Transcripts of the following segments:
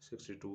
62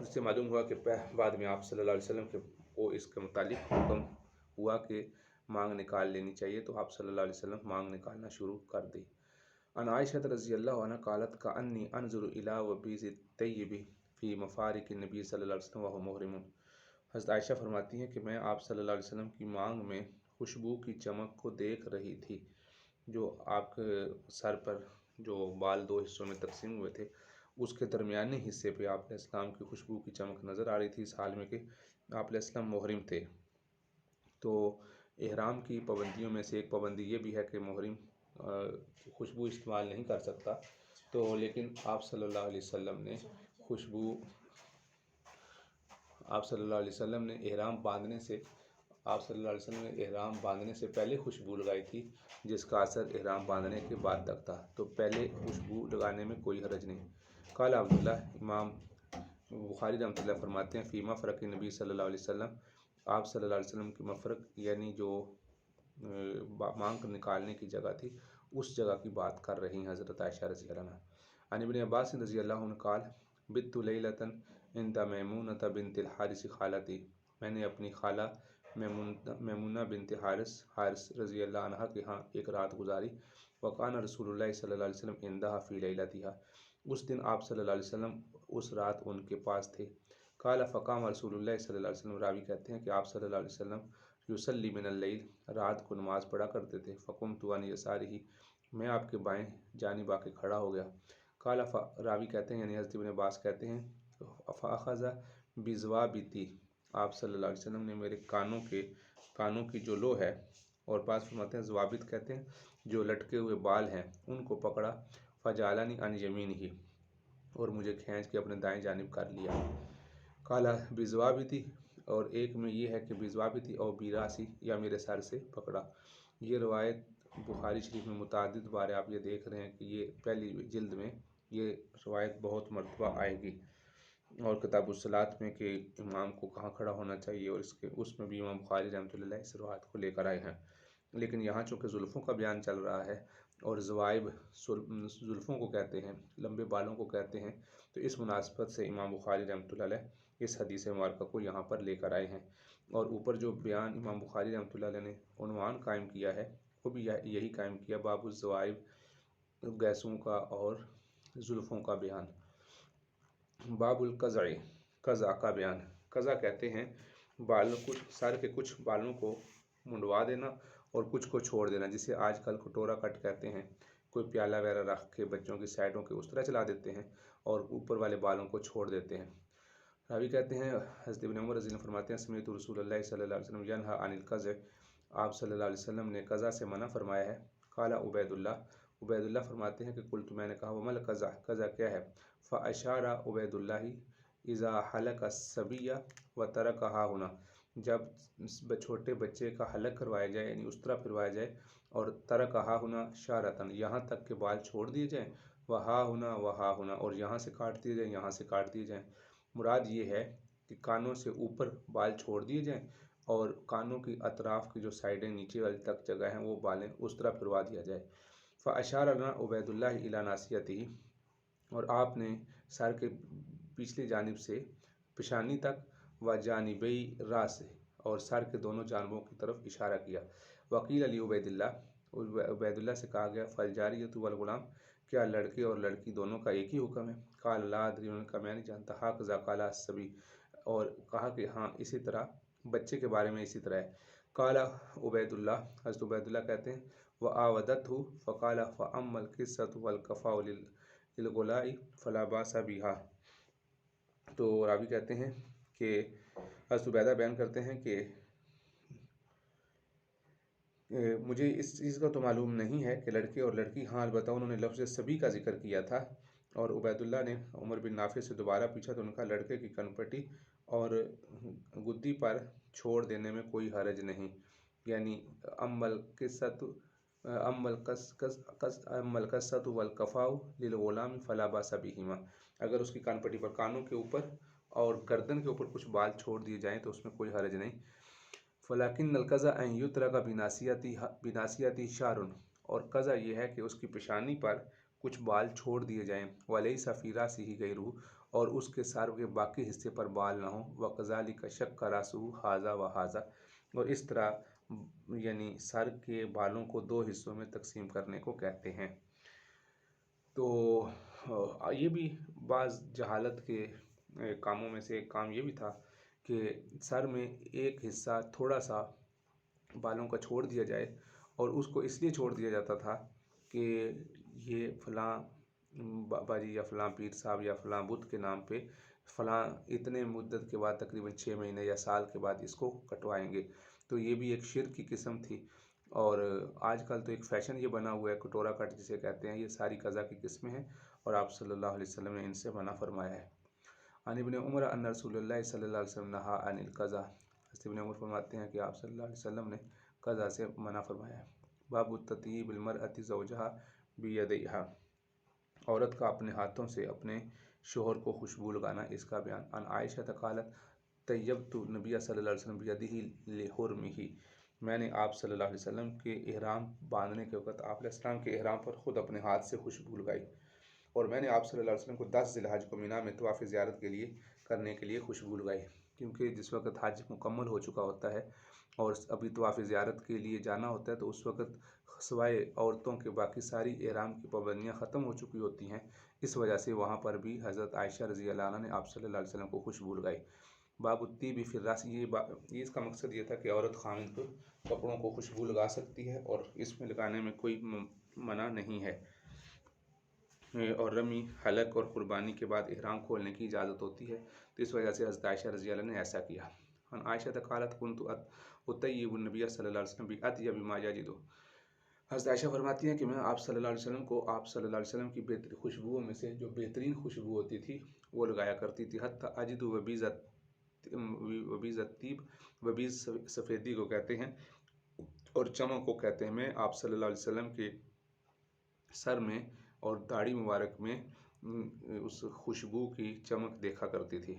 جس سے معلوم ہوا کہ بعد میں آپ صلی اللہ علیہ وسلم کو اس کے متعلق حکم ہوا کہ مانگ نکال لینی چاہیے، تو آپ صلی اللہ علیہ وسلم مانگ نکالنا شروع کر دی۔ عن عائشہ رضی اللہ عنہ قالت کأنی انظر الی وبیض الطیب فی مفارق النبی صلی اللہ علیہ وسلم وہو محرم۔ حضرت عائشہ فرماتی ہیں کہ میں آپ صلی اللہ علیہ وسلم کی مانگ میں خوشبو کی چمک کو دیکھ رہی تھی، جو آپ کے سر پر جو بال دو حصوں میں تقسیم ہوئے تھے اس کے درمیانی حصے پہ آپ علیہ السلام کی خوشبو کی چمک نظر آ رہی تھی، اس حال میں کہ آپ علیہ السلام محرم تھے۔ تو احرام کی پابندیوں میں سے ایک پابندی یہ بھی ہے کہ محرم خوشبو استعمال نہیں کر سکتا، تو لیکن آپ صلی اللہ علیہ وسلم نے احرام باندھنے سے پہلے خوشبو لگائی تھی، جس کا اثر احرام باندھنے کے بعد تک تھا، تو پہلے خوشبو لگانے میں کوئی حرج نہیں۔ قال عبداللہ، امام بخاری رحمۃ اللہ فرماتے ہیں فی مفرق نبی صلی اللہ علیہ وسلم، آپ صلی اللہ علیہ وسلم کی مفرق یعنی جو مانگ نکالنے کی جگہ تھی اس جگہ کی بات کر رہی ہیں حضرت عائشہ رضی اللہ عنہ۔ عن ابن عباس رضی اللہ عنہ قال بت لیلۃ عند میمونۃ بنت الحارث خالتی، میں نے اپنی خالہ میمونہ بنت حارث رضی اللہ عنہ کے ہاں ایک رات گزاری۔ وکان رسول اللہ صلی اللہ علیہ وسلم عندها فی لیلتها، اس دن آپ صلی اللہ علیہ وسلم اس رات ان کے پاس تھے۔ قال فقام رسول اللہ صلی اللہ علیہ وسلم، راوی کہتے ہیں کہ آپ صلی اللہ علیہ وسلم یصلی من اللیل، رات کو نماز پڑھا کرتے تھے۔ فقمت عن یسارہ، میں آپ کے بائیں جانب آ کے کھڑا ہو گیا۔ قال راوی کہتے ہیں یعنی حضرت ابن عباس کہتے ہیں فاخذ بذوابتی، آپ صلی اللہ علیہ وسلم نے میرے کانوں کی جو لو ہے، اور بعض فرماتے ہیں ضوابط کہتے ہیں جو لٹکے ہوئے بال ہیں، ان کو پکڑا۔ فجعلنی عن یمینہ، اور مجھے کھینچ کے اپنے دائیں جانب کر لیا۔ قال بذوابتی، اور ایک میں یہ ہے کہ بذوابتی اور براسی، یا میرے سر سے پکڑا۔ یہ روایت بخاری شریف میں متعدد بار آپ یہ دیکھ رہے ہیں کہ یہ پہلی جلد میں یہ روایت بہت مرتبہ آئے گی، اور کتاب الصلاۃ میں کہ امام کو کہاں کھڑا ہونا چاہیے، اور اس میں بھی امام بخاری رحمۃ اللہ علیہ اس روایت کو لے کر آئے ہیں۔ لیکن یہاں چونکہ زلفوں کا بیان چل رہا ہے، اور زوائب زلفوں کو کہتے ہیں، لمبے بالوں کو کہتے ہیں، تو اس مناسبت سے امام بخاری رحمۃ اللہ علیہ اس حدیث مبارکہ کو یہاں پر لے کر آئے ہیں۔ اور اوپر جو بیان امام بخاری رحمۃ اللہ علیہ نے عنوان قائم کیا ہے وہ بھی یہی قائم کیا، باب الزوائب، گیسوں کا اور زلفوں کا بیان۔ باب القزع، قزع کا بیان۔ قزع کہتے ہیں سر کے کچھ بالوں کو منڈوا دینا اور کچھ کو چھوڑ دینا، جسے آج کل کٹورا کٹ کہتے ہیں۔ کوئی پیالہ وغیرہ رکھ کے بچوں کی سائڈوں کے اس طرح چلا دیتے ہیں اور اوپر والے بالوں کو چھوڑ دیتے ہیں۔ راوی کہتے ہیں حضرت ابن عمر رضی اللہ عنہ فرماتے ہیں سمعت رسول اللہ صلی اللہ علیہ وسلم ینہی عن القزع، آپ صلی اللہ علیہ وسلم نے قزع سے منع فرمایا ہے۔ قال عبید اللہ فرماتے ہیں کہ قلت، میں نے کہا وما القزع، قزع کیا ہے؟ فاشار عبید اللہ اذا حلق الصبی وترکہا ہنا، جب چھوٹے بچے کا حلق کروایا جائے یعنی اس طرح پھروایا جائے، اور ترکہا ہنا شارتن، یہاں تک کہ بال چھوڑ دیے جائیں، وہا ہونا، اور یہاں سے کاٹ دیے جائیں، یہاں سے کاٹ دیے جائیں۔ مراد یہ ہے کہ کانوں سے اوپر بال چھوڑ دیے جائیں اور کانوں کی اطراف کی جو سائڈیں نیچے والی تک جگہ ہیں وہ بالیں اس طرح پھروا دیا جائے۔ فاشار لنا عبید اللہ الی ناصیتہ، اور آپ نے سر کے پچھلی جانب سے پیشانی تک و جانبی راس، اور سر کے دونوں جانبوں کی طرف اشارہ کیا۔ وقیل علی عبید اللہ سے کہا گیا فالجاریۃ والغلام، کیا لڑکے اور لڑکی دونوں کا ایک ہی حکم ہے؟ قال لا ادری، انہوں نے کہا میں نہیں جانتا۔ ہکذا قال الصبی، اور کہا کہ ہاں اسی طرح بچے کے بارے میں اسی طرح ہے۔ قال عبید اللہ، حضرت عبید اللہ کہتے ہیں وآودتہ فقال فاما القصۃ والقفاء للغلاء فلا باس بها، تو راوی کہتے ہیں کہ حضرت عبیدہ بیان کرتے ہیں کہ مجھے اس چیز کا تو معلوم نہیں ہے کہ لڑکے اور لڑکی، ہاں البتہ انہوں نے لفظ صبی کا ذکر کیا تھا۔ اور عبید اللہ نے عمر بن نافع سے دوبارہ پوچھا تو ان کا لڑکے کی کنپٹی اور گدی پر چھوڑ دینے میں کوئی حرج نہیں، یعنی اما القصۃ والقفاء للغلام فلا باس بہما، اگر اس کی کانپٹی پر کانوں کے اوپر اور گردن کے اوپر کچھ بال چھوڑ دیے جائیں تو اس میں کوئی حرج نہیں۔ فلاکن القزع ان یترک بناصیتہ شعر، اور قزع یہ ہے کہ اس کی پیشانی پر کچھ بال چھوڑ دیے جائیں۔ ولیس فی راسہ غیرہ، اور اس کے سر کے باقی حصے پر بال نہ ہوں، وَكَذَلِكَ شَقَّ رَأْسُهُ هَذَا وَهَذَا، اور اس طرح یعنی سر کے بالوں کو دو حصوں میں تقسیم کرنے کو کہتے ہیں۔ تو یہ بھی بعض جہالت کے کاموں میں سے ایک کام یہ بھی تھا کہ سر میں ایک حصہ تھوڑا سا بالوں کا چھوڑ دیا جائے، اور اس کو اس لیے چھوڑ دیا جاتا تھا کہ یہ فلاں بابا جی یا فلاں پیر صاحب یا فلاں بت کے نام پہ فلاں اتنے مدت کے بعد تقریباً 6 مہینے یا سال کے بعد اس کو کٹوائیں گے۔ تو یہ بھی ایک شرک کی قسم تھی، اور آج کل تو ایک فیشن یہ بنا ہوا ہے کٹورا کٹ جسے کہتے ہیں، یہ ساری قضا کی قسمیں ہیں، اور آپ صلی اللہ علیہ وسلم نے ان سے منع فرمایا ہے۔ عن ابن عمر ان رسول اللہ صلی اللہ علیہ وسلم نہا عن القضا، ابن عمر فرماتے ہیں کہ آپ صلی اللہ علیہ وسلم نے قضا سے منع فرمایا ہے۔ باب التطیب المرأة زوجها بیدیہا، عورت کا اپنے ہاتھوں سے اپنے شوہر کو خوشبو لگانا، اس کا بیان۔ عن عائشہ قالت طیبت نبی صلی اللہ علیہ وسلم بیدہ لحرمہ، میں نے آپ صلی اللہ علیہ وسلم کے احرام باندھنے کے وقت آپ علیہ السلام کے احرام پر خود اپنے ہاتھ سے خوشبو لگائی، اور میں نے آپ صلی اللہ علیہ وسلم کو 10 ذی الحج کو مینا میں طواف زیارت کے لیے کرنے کے لیے خوشبو لگائی، کیونکہ جس وقت حج مکمل ہو چکا ہوتا ہے اور ابھی طواف زیارت کے لیے جانا ہوتا ہے، تو اس وقت سوائے عورتوں کے باقی ساری احرام کی پابندیاں ختم ہو چکی ہوتی ہیں، اس وجہ سے وہاں پر بھی حضرت عائشہ رضی اللہ عنہ نے آپ صلی اللہ علیہ وسلم کو خوشبو لگائی۔ باب الطیب فی الراس، یہ اس کا مقصد یہ تھا کہ عورت خامد کو کپڑوں کو خوشبو لگا سکتی ہے اور اس میں لگانے میں کوئی منع نہیں ہے، اور رمی، حلق اور قربانی کے بعد احرام کھولنے کی اجازت ہوتی ہے، تو اس وجہ سے حضرت عائشہ رضی اللہ عنہ نے ایسا کیا۔ عن عائشہ قالت کنت اطیب النبی صلی اللہ علیہ وسلم باطیب ما یجد، حضرت عائشہ فرماتی ہیں کہ میں آپ صلی اللہ علیہ وسلم کو آپ صلی اللہ علیہ وسلم کی بہترین خوشبوؤں میں سے جو بہترین خوشبو ہوتی تھی وہ لگایا کرتی تھی، حتی اجد وبیز الطیب، وبیز سفیدی کو کہتے ہیں اور چمک کو کہتے ہیں، میں آپ صلی اللہ علیہ وسلم کے سر میں اور داڑھی مبارک میں اس خوشبو کی چمک دیکھا کرتی تھی۔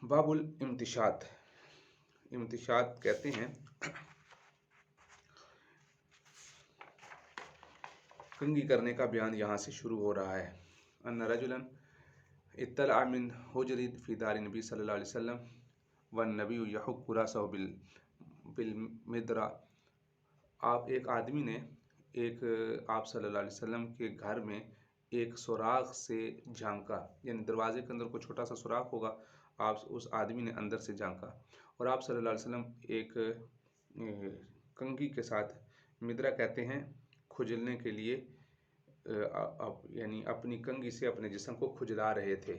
باب الامتشاط، امتشاط کہتے ہیں کنگھی کرنے کا بیان یہاں سے شروع ہو رہا ہے۔ ان رجلا اطلع من حجر فی دار نبی صلی اللہ علیہ وسلم والنبی یحک راسہ بالمدرا، ایک آدمی نے آپ صلی اللہ علیہ وسلم کے گھر میں ایک سوراخ سے جھانکا، یعنی دروازے کے اندر کوئی چھوٹا سا سوراخ ہوگا، اس آدمی نے اندر سے جھانکا، اور آپ صلی اللہ علیہ وسلم ایک کنگھی کے ساتھ، مدرا کہتے ہیں کھجلنے کے لیے، یعنی اپنی کنگھی سے اپنے جسم کو کھجلا رہے تھے،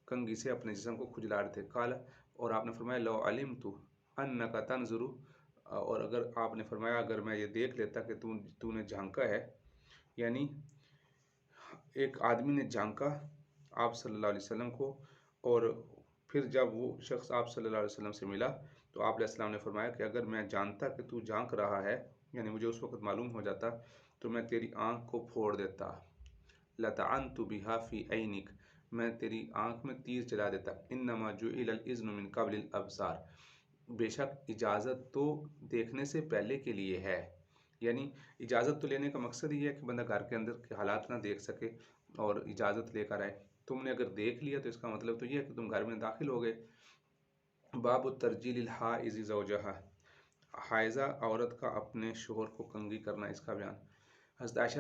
کنگھی سے اپنے جسم کو کھجلا رہے تھے۔ قال، اور آپ نے فرمایا لو علمت انک تنظر، اور اگر آپ نے فرمایا اگر میں یہ دیکھ لیتا کہ تو نے جھانکا ہے، یعنی ایک آدمی نے جھانکا آپ صلی اللہ علیہ وسلم کو، اور پھر جب وہ شخص آپ صلی اللہ علیہ وسلم سے ملا تو آپ علیہ السلام نے فرمایا کہ اگر میں جانتا کہ تو جھانک رہا ہے، یعنی مجھے اس وقت معلوم ہو جاتا تو میں تیری آنکھ کو پھوڑ دیتا، لطعنت بها فی عینک، میں تیری آنکھ میں تیر چلا دیتا۔ انما جعل الاذن من قبل الابصار، بے شک اجازت تو دیکھنے سے پہلے کے لیے ہے، یعنی اجازت تو لینے کا مقصد یہ ہے کہ بندہ گھر کے اندر کے حالات نہ دیکھ سکے اور اجازت لے کر آئے، تم نے اگر دیکھ لیا تو اس کا مطلب تو یہ ہے کہ تم گھر میں داخل ہو گئے۔ باب الترجیل الحائض زوجہا، حائضہ عورت کا اپنے شوہر کو کنگھی کرنا، اس کا بیان۔ حضرت عائشہ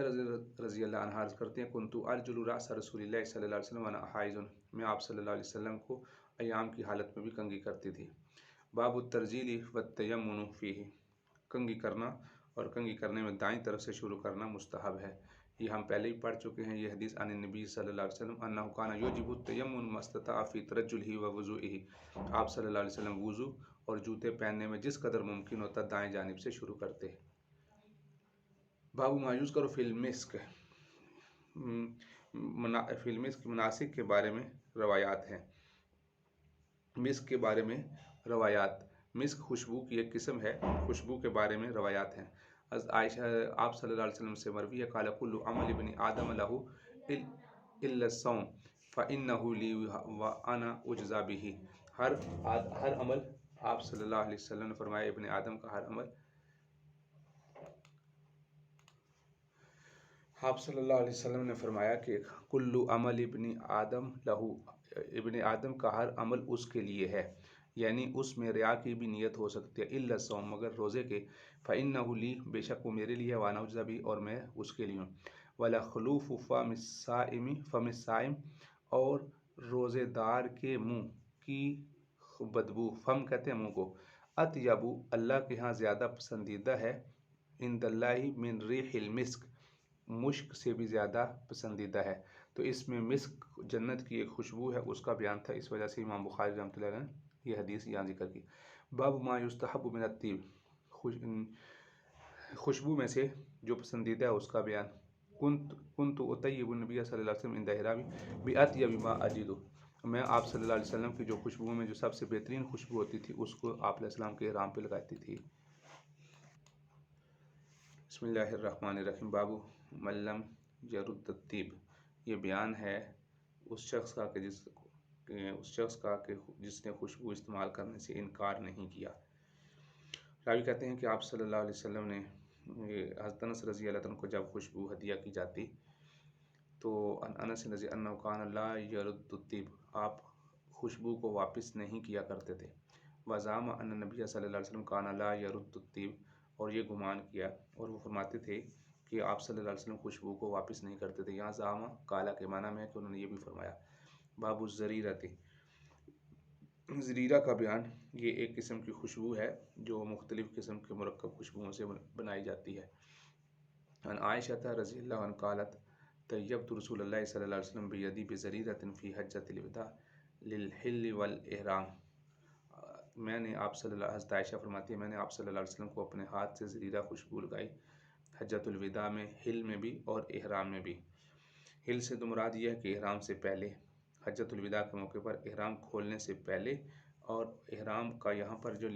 رضی اللہ عنہا عرض کرتے ہیں کنت ارجل راس رسول اللہ صلی اللہ علیہ وسلم وانا حائض، میں آپ صلی اللہ علیہ وسلم کو ایام کی حالت میں بھی کنگھی کرتی تھی۔ باب الترجیل والتیمن فیہ، کنگھی کرنا اور کنگھی کرنے میں دائیں طرف سے شروع کرنا مستحب ہے، یہ ہم پہلے ہی پڑھ چکے ہیں۔ یہ حدیث عن النبی صلی اللہ علیہ وسلم انہ کان یجب التیمن ما استطاع فی ترجلہ ووضوئہ، آپ صلی اللہ علیہ وسلم وضو اور جوتے پہننے میں جس قدر ممکن ہوتا دائیں جانب سے شروع کرتے۔ باب ما یذکر فی المسک، فی المسک مناسک کے بارے میں روایات ہیں، مسک کے بارے میں روایات، مسک خوشبو کی ایک قسم ہے، خوشبو کے بارے میں روایات ہیں۔ عائشہ آپ صلی اللہ علیہ وسلم سے مروی ہے قال کل عمل ابن آدم له الا الصوم فانه لی وانا اجزی به، ہر عمل، آپ صلی اللہ علیہ وسلم نے فرمایا ابن آدم کا ہر عمل آپ صلی اللہ علیہ وسلم نے فرمایا کہ کلو عمل ابن آدم لہو، ابن آدم کا ہر عمل اس کے لیے ہے، یعنی اس میں ریا کی بھی نیت ہو سکتی ہے، الا الصوم مگر روزے کے، فإنہ لی بے شک وہ میرے لیے، وانا اجزی بھی اور میں اس کے لیے ہوں، ولخلوف فم الصائم اور روزے دار کے منہ کی بدبو، فم کہتے ہیں منہ کو، اطیبو اللہ کے ہاں زیادہ پسندیدہ ہے، عند اللہ من ریح المسک مشک سے بھی زیادہ پسندیدہ ہے۔ تو اس میں مسک جنت کی ایک خوشبو ہے، اس کا بیان تھا، اس وجہ سے امام بخاری رحمۃ اللہ علیہ نے یہ حدیث یہاں ذکر کی۔ باب ما یستحب من الطیب، خوشبو میں سے جو پسندیدہ ہے اس کا بیان۔ کنت اطیب النبی صلی اللہ علیہ وسلم عند احرامی باطیب ما اجد، میں آپ صلی اللہ علیہ وسلم کی جو خوشبو میں جو سب سے بہترین خوشبو ہوتی تھی اس کو آپ علیہ السلام کے احرام پہ لگاتی تھی۔ بسم اللہ الرحمن الرحیم۔ باب من لم یرد الطیب، یہ بیان ہے اس شخص کا کہ جس نے خوشبو استعمال کرنے سے انکار نہیں کیا۔ راوی کہتے ہیں کہ آپ صلی اللہ علیہ وسلم نے حضرت انس رضی اللہ عنہ کو جب خوشبو ہدیہ کی جاتی تو انس رضی اللہ عنہ کان لا یرد الطیب، آپ خوشبو کو واپس نہیں کیا کرتے تھے۔ وزعم ان نبی صلی اللہ علیہ وسلم کان لا یرد الطیب، اور یہ گمان کیا اور وہ فرماتے تھے کہ آپ صلی اللہ علیہ وسلم خوشبو کو واپس نہیں کرتے تھے۔ یہاں زعم کالا کے معنی میں ہے کہ انہوں نے یہ بھی فرمایا۔ باب الزریرۃ، زریرہ کا بیان، یہ ایک قسم کی خوشبو ہے جو مختلف قسم کے مرکب خوشبوؤں سے بنائی جاتی ہے۔ عن عائشہ رضی اللہ عنہ قالت طیبت رسول اللہ صلی اللہ علیہ وسلم بیدی بزریرۃ فی حجۃ الوداع للحل والاحرام، میں نے آپ صلی اللہ، حضرت عائشہ فرماتی ہے میں نے آپ صلی اللہ علیہ وسلم کو اپنے ہاتھ سے زریرہ خوشبو لگائی حجۃ الوداع میں، حل میں بھی اور احرام میں بھی۔ حل سے تو مراد یہ ہے کہ احرام سے پہلے، حجۃ الوداع کے موقع پر احرام کھولنے سے پہلے، اور احرام کا یہاں پر جو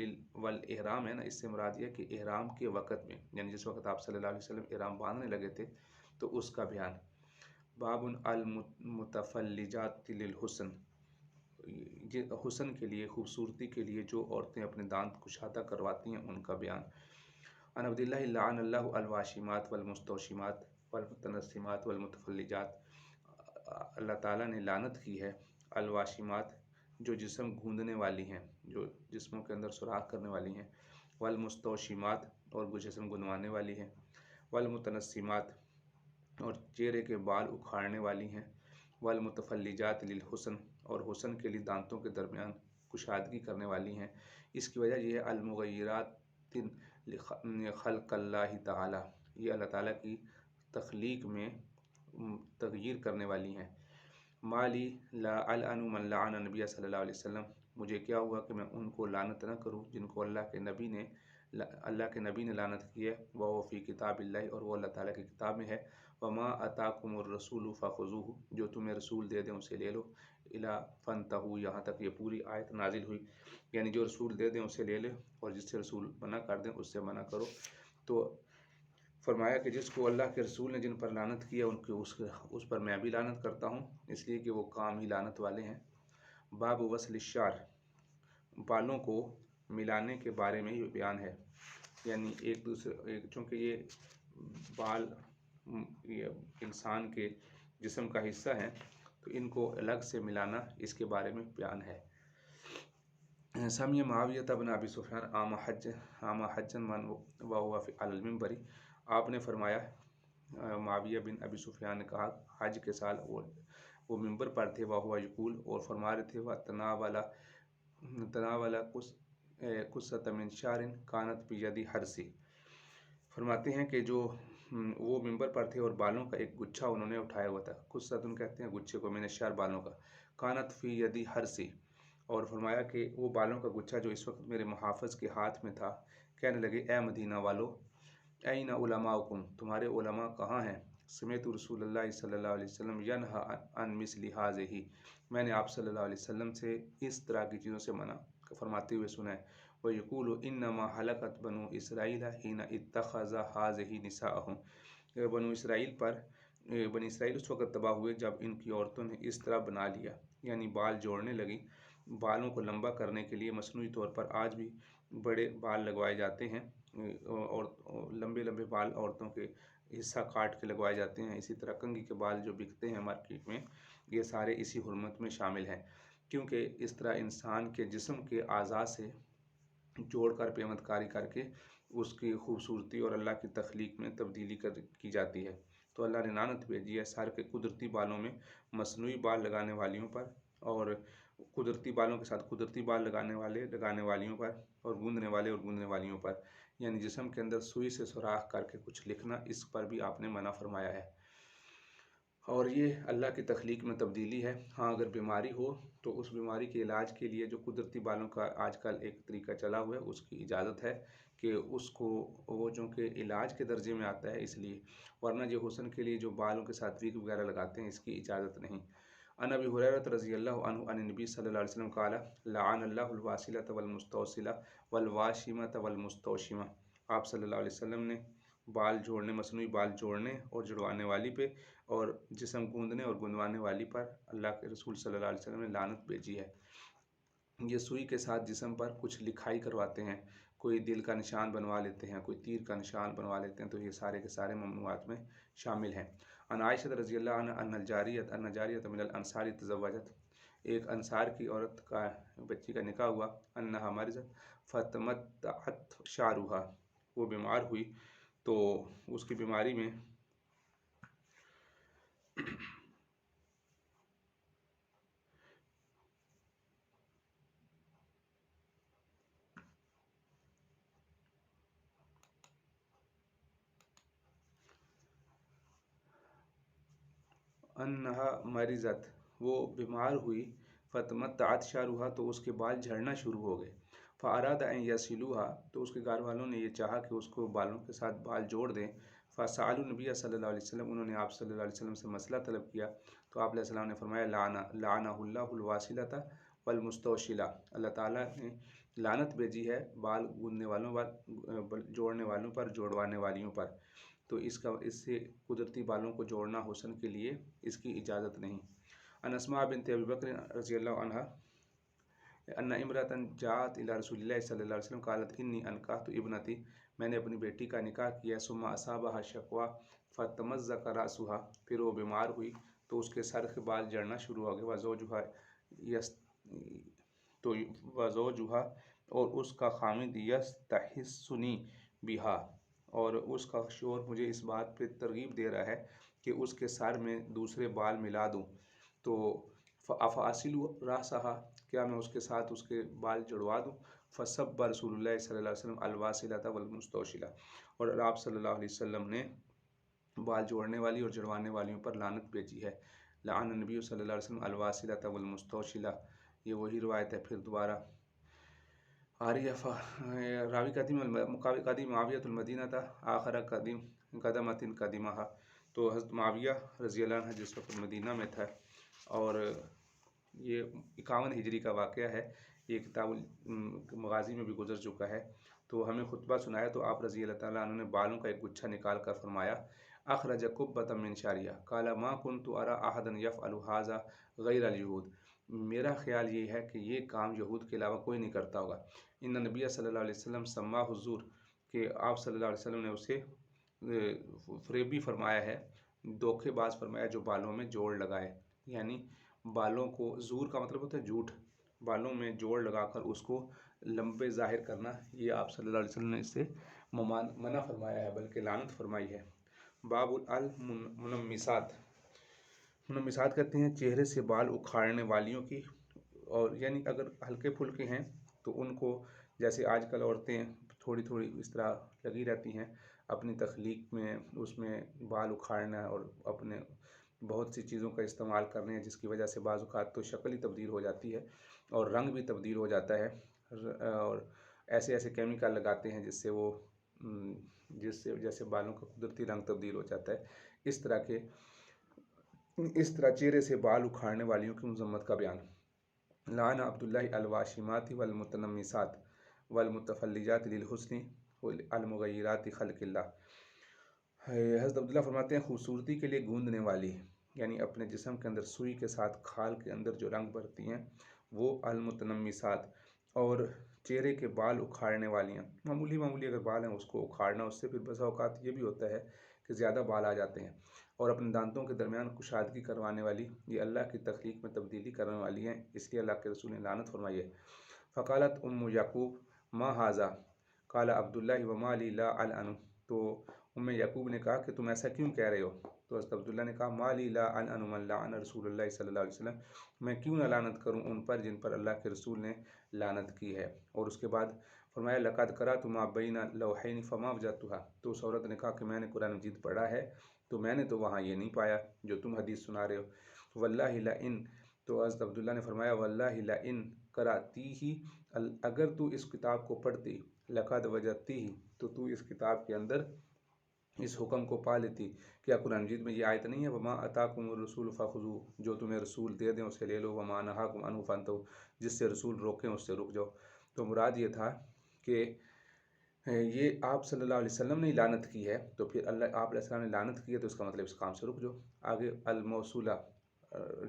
والاحرام ہے نا، اس سے مراد یہ ہے کہ احرام کے وقت میں، یعنی جس وقت آپ صلی اللہ علیہ وسلم احرام باندھنے لگے تھے تو اس کا بیان۔ باب المتفلجات للحسن، حسن کے لیے، خوبصورتی کے لیے جو عورتیں اپنے دانت کشادہ کرواتی ہیں ان کا بیان۔ عن عبداللہ لعن اللہ الواشمات والمستوشمات والمتنسمات والمتفلجات، اللہ تعالیٰ نے لعنت کی ہے الواشمات، جو جسم گوندنے والی ہیں، جو جسموں کے اندر سوراخ کرنے والی ہیں، والمستوشمات اور وہ جسم گنوانے والی ہیں، والمتنسمات اور چہرے کے بال اکھاڑنے والی ہیں، والمتفلجات للحسن اور حسن کے لیے دانتوں کے درمیان کشادگی کرنے والی ہیں۔ اس کی وجہ یہ ہے المغیرات خلق اللہ تعالی، یہ اللہ تعالیٰ کی تخلیق میں تغیر کرنے والی ہیں۔ مالی لا العن من لعن نبی صلی اللہ علیہ وسلم، مجھے کیا ہوا کہ میں ان کو لعنت نہ کروں جن کو اللہ کے نبی نے لعنت کی ہے، وہ فی کتاب اللہ، اور وہ اللہ تعالیٰ کی کتاب میں ہے، وما اتاکم الرسول فخذوہ، جو تمہیں رسول دے دیں اسے لے لو، الی فانتہوا، یہاں تک یہ پوری آیت نازل ہوئی، یعنی جو رسول دے دیں اسے لے لے اور جس سے رسول منع کر دیں اس سے منع کرو۔ تو فرمایا کہ جس کو اللہ کے رسول نے جن پر لعنت کیا اس پر میں بھی لعنت کرتا ہوں، اس لیے کہ وہ کام ہی لعنت والے ہیں۔ باب وصل الشعر، بالوں کو ملانے کے بارے میں یہ بیان ہے، یعنی چونکہ یہ بال یہ انسان کے جسم کا حصہ ہیں تو ان کو الگ سے ملانا، اس کے بارے میں بیان ہے۔ سمع معاویہ بن ابی سفیان عام حجا وهو علی المنبر، آپ نے فرمایا، معاویہ بن ابی سفیان نے کہا حج کے سال وہ منبر پر تھے، وهو یقول، اور فرما رہے تھے، تناول قصۃ من شعر کانت بید حرسی، فرماتے ہیں کہ جو وہ منبر پر تھے اور بالوں کا ایک گچھا انہوں نے اٹھایا ہوا تھا، قصۃ کہتے ہیں گچھے کو، من الشعر بالوں کا، کانت فی یدی حرسی، اور فرمایا کہ وہ بالوں کا گچھا جو اس وقت میرے محافظ کے ہاتھ میں تھا، کہنے لگے اے مدینہ والو، این علماؤکم، تمہارے علماء کہاں ہیں؟ سمعت رسول اللہ صلی اللہ علیہ وسلم ینہا عن مثل ھذہ، میں نے آپ صلی اللہ علیہ وسلم سے اس طرح کی چیزوں سے منع فرماتے ہوئے سنا ہے۔ وَيَقُولُ إِنَّمَا هَلَكَتْ بَنُو إِسْرَائِيلَ حِينَ اتَّخَذَ هَٰذِهِ نِسَاءَهُمْ، بنی اسرائیل اس وقت تباہ ہوئے جب ان کی عورتوں نے اس طرح بنا لیا، یعنی بال جوڑنے لگی، بالوں کو لمبا کرنے کے لیے مصنوعی طور پر آج بھی بڑے بال لگوائے جاتے ہیں، اور لمبے لمبے بال عورتوں کے حصہ کاٹ کے لگوائے جاتے ہیں، اسی طرح کنگھی کے بال جو بکتے ہیں مارکیٹ میں، یہ سارے اسی حرمت میں شامل ہیں، کیونکہ اس طرح انسان کے جسم کے اعضاء سے جوڑ کر پیوند کاری کر کے اس کی خوبصورتی اور اللہ کی تخلیق میں تبدیلی کی جاتی ہے۔ تو اللہ نے لعنت بھیجی ہے سر کے قدرتی بالوں میں مصنوعی بال لگانے والیوں پر، اور قدرتی بالوں کے ساتھ قدرتی بال لگانے والیوں پر، اور گوندنے والیوں پر، یعنی جسم کے اندر سوئی سے سوراخ کر کے کچھ لکھنا، اس پر بھی آپ نے منع فرمایا ہے، اور یہ اللہ کی تخلیق میں تبدیلی ہے۔ ہاں اگر بیماری ہو تو اس بیماری کے علاج کے لیے جو قدرتی بالوں کا آج کل ایک طریقہ چلا ہوا ہے، اس کی اجازت ہے کہ اس کو وہ جو کہ علاج کے درجے میں آتا ہے اس لیے، ورنہ جو حسن کے لیے جو بالوں کے ساتھ ویگ وغیرہ لگاتے ہیں اس کی اجازت نہیں۔ عن ابی ہریرہ رضی اللہ عنہ عن النبی صلی اللہ علیہ وسلم قال لعن اللہ الواصلۃ والمستوصلہ والواشمۃ والمستوشمہ۔ آپ صلی اللہ علیہ وسلم نے بال جوڑنے، مصنوعی بال جوڑنے اور جڑوانے والی پہ اور جسم گوندنے اور گندوانے والی پر اللہ کے رسول صلی اللہ علیہ وسلم نے لعنت بھیجی ہے۔ یہ سوئی کے ساتھ جسم پر کچھ لکھائی کرواتے ہیں، کوئی دل کا نشان بنوا لیتے ہیں، کوئی تیر کا نشان بنوا لیتے ہیں، تو یہ سارے کے سارے ممنوعات میں شامل ہیں۔ عن عائشہ رضی اللہ عنہ ان جاریۃ من الانصار تزوجت، ایک انصار کی عورت کا بچی کا نکاح ہوا، انہا مرضت فتمتعت شعرها، وہ بیمار ہوئی تو اس کی بیماری میں انہا مریضت، وہ بیمار ہوئی، فتمتعت شعرها، تو اس کے بال جھڑنا شروع ہو گئے، فاراد ان یصلوها، تو اس کے گھر والوں نے یہ چاہا کہ اس کو بالوں کے ساتھ بال جوڑ دیں، فسألوا النبی صلی اللہ علیہ وسلم، انہوں نے آپ صلی اللہ علیہ وسلم سے مسئلہ طلب کیا، تو آپ علیہ السلام نے فرمایا لعنہ اللہ الواصلۃ والمستوصلہ، اللہ تعالیٰ نے لعنت بھیجی ہے بال گوندنے والوں پر، جوڑنے والوں پر، جوڑوانے والیوں پر، تو اس سے قدرتی بالوں کو جوڑنا حسن کے لیے اس کی اجازت نہیں۔ ان اسماء بنت ابی بکر رضی اللہ عنہا ان امرأة جاءت الى رسول اللہ صلی اللہ علیہ وسلم قالت انی انکحت ابنتی، میں نے اپنی بیٹی کا نکاح کیا، ثم اصابها شکوى فتمزق رأسها، پھر وہ بیمار ہوئی تو اس کے سر کے بال جڑنا شروع ہو گئے، وزوجها اور اس کا خامد یستحسنی بها، اور اس کا شوہر مجھے اس بات پہ ترغیب دے رہا ہے کہ اس کے سر میں دوسرے بال ملا دوں، تو افاصل رأسها، کیا میں اس کے ساتھ اس کے بال جڑوا دوں؟ فسب رسول اللہ صلی اللہ علیہ وسلم الواصلۃ والمستوصلہ، اور آپ صلی اللہ علیہ وسلم نے بال جوڑنے والی اور جڑوانے والیوں پر لعنت بھیجی ہے۔ لعن النبی صلی اللہ علیہ وسلم الواصلۃ والمستوصلہ، یہ وہی روایت ہے پھر دوبارہ آ رہی ہے۔ راوی قدیم معاویۃ المدینہ تھا، آخر قدمۃ قدمہا، تو حضرت معاویہ رضی اللہ عنہ جس وقت مدینہ میں تھا، اور یہ 51 ہجری کا واقعہ ہے، یہ کتاب المغازی میں بھی گزر چکا ہے، تو ہمیں خطبہ سنایا تو آپ رضی اللہ تعالیٰ عنہ نے بالوں کا ایک گچھا نکال کر فرمایا اخرج قبۃ من شعریہ قال ما كنت ارى احدا يفعل هذا غیر اليہود، میرا خیال یہ ہے کہ یہ کام یہود کے علاوہ کوئی نہیں کرتا ہوگا۔ ان نبی صلی اللہ علیہ وسلم سماہ الزور، کہ آپ صلی اللہ علیہ وسلم نے اسے فریبی فرمایا ہے، دھوکے باز فرمایا، جو بالوں میں جوڑ لگائے، یعنی بالوں کو، زور کا مطلب ہوتا ہے جھوٹ، بالوں میں جوڑ لگا کر اس کو لمبے ظاہر کرنا، یہ آپ صلی اللہ علیہ وسلم نے اس سے منع فرمایا ہے، بلکہ لعنت فرمائی ہے۔ باب المنمسات، منمسات کہتے ہیں چہرے سے بال اکھاڑنے والیوں کی، اور یعنی اگر ہلکے پھلکے ہیں تو ان کو، جیسے آج کل عورتیں تھوڑی تھوڑی اس طرح لگی رہتی ہیں اپنی تخلیق میں، اس میں بال اکھاڑنا اور اپنے بہت سی چیزوں کا استعمال کرنے ہیں، جس کی وجہ سے بعض اوقات تو شکل ہی تبدیل ہو جاتی ہے اور رنگ بھی تبدیل ہو جاتا ہے، اور ایسے کیمیکل لگاتے ہیں جس سے جیسے بالوں کا قدرتی رنگ تبدیل ہو جاتا ہے، اس طرح چہرے سے بال اکھاڑنے والیوں کی مذمت کا بیان۔ لعن عبداللہ الواشمات والمتنمسات والمتفلجات للحسن المغیرات خلق اللہ، حضرت عبداللہ فرماتے ہیں خوبصورتی کے لیے گوندنے والی، یعنی اپنے جسم کے اندر سوئی کے ساتھ کھال کے اندر جو رنگ بھرتی ہیں وہ المتنمسات، اور چہرے کے بال اکھاڑنے والیاں، معمولی اگر بال ہیں اس کو اکھاڑنا، اس سے پھر بسا اوقات یہ بھی ہوتا ہے کہ زیادہ بال آ جاتے ہیں، اور اپنے دانتوں کے درمیان کشادگی کروانے والی، یہ اللہ کی تخلیق میں تبدیلی کرنے والی ہیں، اس لیے اللہ کے رسول نے لعنت فرمائی ہے۔ فقالت ام یعقوب ما ھذا قال عبداللہ وما لی لا العنہ، تو ام یعقوب نے کہا کہ تم ایسا کیوں کہہ رہے ہو؟ تو حضرت عبداللہ نے کہا ما لی لا العن من لعن رسول اللہ صلی اللہ علیہ وسلم، میں کیوں نہ لعنت کروں ان پر جن پر اللہ کے رسول نے لعنت کی ہے۔ اور اس کے بعد فرمایا لقد قرأت ما بین لوحین فما وجدتها، تو اس عورت نے کہا کہ میں نے قرآن مجید پڑھا ہے تو میں نے تو وہاں یہ نہیں پایا جو تم حدیث سنا رہے ہو۔ واللہ لئن، تو حضرت عبداللہ نے فرمایا واللہ لئن قرأتیہ، اگر تو اس کتاب کو پڑھتی، لقد وجدتیہ، تو اس کتاب کے اندر اس حکم کو پا لیتی۔ کیا قرآن مجید میں یہ آیت نہیں ہے وما اتاکم الرسول فخذوہ، جو تمہیں رسول دے دیں اسے لے لو، وما نہاکم عنہ فانتہوا، جس سے رسول روکیں اس سے رک جاؤ۔ تو مراد یہ تھا کہ یہ آپ صلی اللہ علیہ وسلم نے لعنت کی ہے، تو پھر اللہ آپ علیہ السلام نے لعنت کی ہے تو اس کا مطلب اس کام سے رک جاؤ۔ آگے الموصولہ،